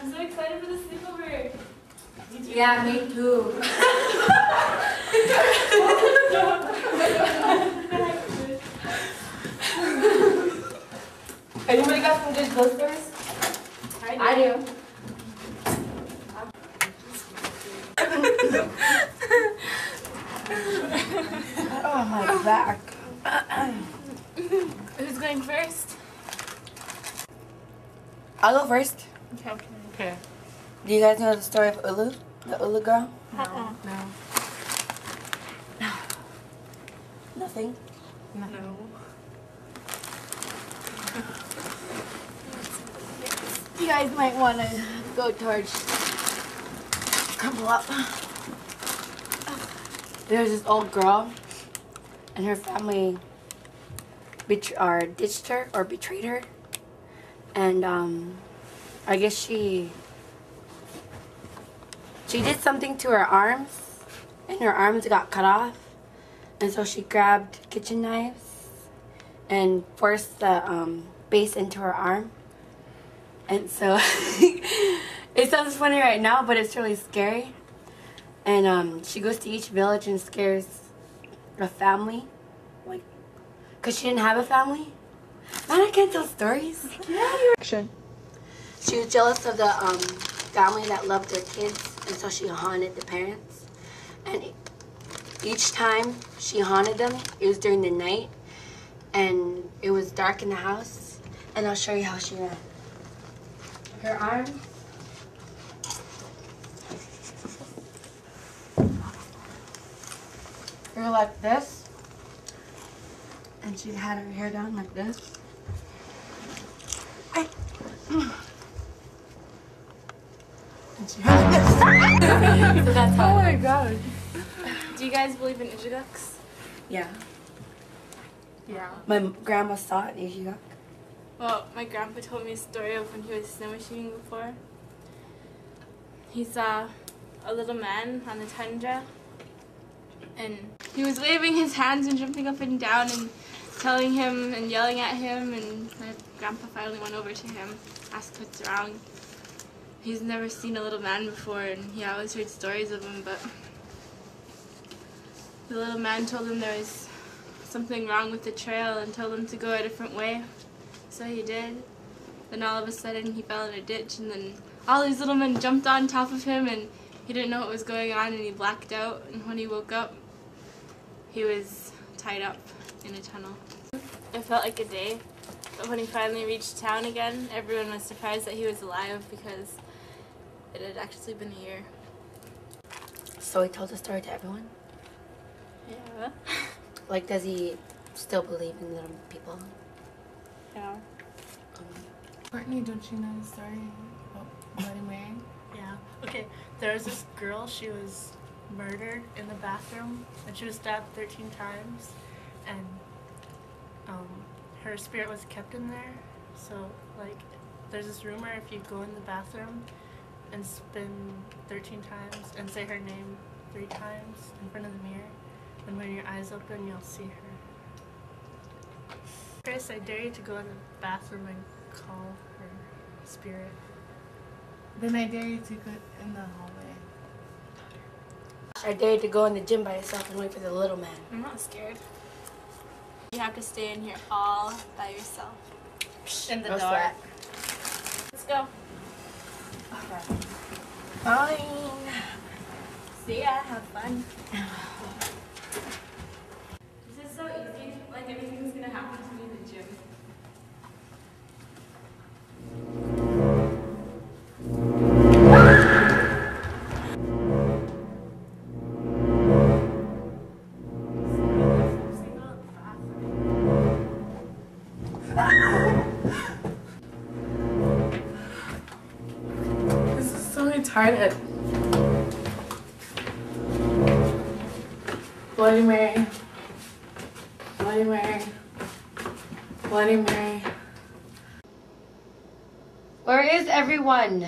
I'm so excited for the sleepover. Yeah, me too. Anybody got some good ghost stories? I do. Oh, my back. Who's going first? I'll go first. Okay. Do you guys know the story of Ulu? The Ulu girl? No. Nothing? No. You guys might want to go towards crumble up. There's this old girl, and her family ditched her or betrayed her, and I guess she did something to her arms, and her arms got cut off, and so she grabbed kitchen knives and forced the base into her arm. And so, it sounds funny right now, but it's really scary. And she goes to each village and scares a family, like, cause she didn't have a family. Man, I can't tell stories. Yeah, you're action. She was jealous of the family that loved their kids, and so she haunted the parents. And each time she haunted them, it was during the night, and it was dark in the house. And I'll show you how she ran. Her arms. Her like this. And she had her hair down like this. And she had this. So that's how. Oh my god. Do you guys believe in Ijigoks? Yeah. Yeah. My grandma saw it in Ishigak. Well, my grandpa told me a story of when he was snow machining before. He saw a little man on the tundra, and he was waving his hands and jumping up and down and telling him and yelling at him, and my grandpa finally went over to him, asked what's wrong. He's never seen a little man before, and he always heard stories of him, but the little man told him there was something wrong with the trail and told him to go a different way. So he did. Then all of a sudden he fell in a ditch, and then all these little men jumped on top of him, and he didn't know what was going on, and he blacked out, and when he woke up, he was tied up in a tunnel. It felt like a day, but when he finally reached town again, everyone was surprised that he was alive because it had actually been a year. So he told the story to everyone? Yeah. Like, does he still believe in little people? Yeah. Courtney, don't you know the story about Bloody Mary? Yeah. Okay, there was this girl, she was murdered in the bathroom, and she was stabbed 13 times, and her spirit was kept in there. So, like, there's this rumor if you go in the bathroom and spin 13 times and say her name 3 times in front of the mirror, and when your eyes open, you'll see her. Chris, I dare you to go in the bathroom and call her spirit. Then I dare you to go in the hallway. I dare you to go in the gym by yourself and wait for the little man. I'm not scared. You have to stay in here all by yourself. In the No dark. sweat. Let's go. Fine. See ya. Have fun. This is so easy. Like everything's gonna happen to me in the gym. This is so retarded. Bloody Mary. Bloody Mary. Bloody Mary. Where is everyone?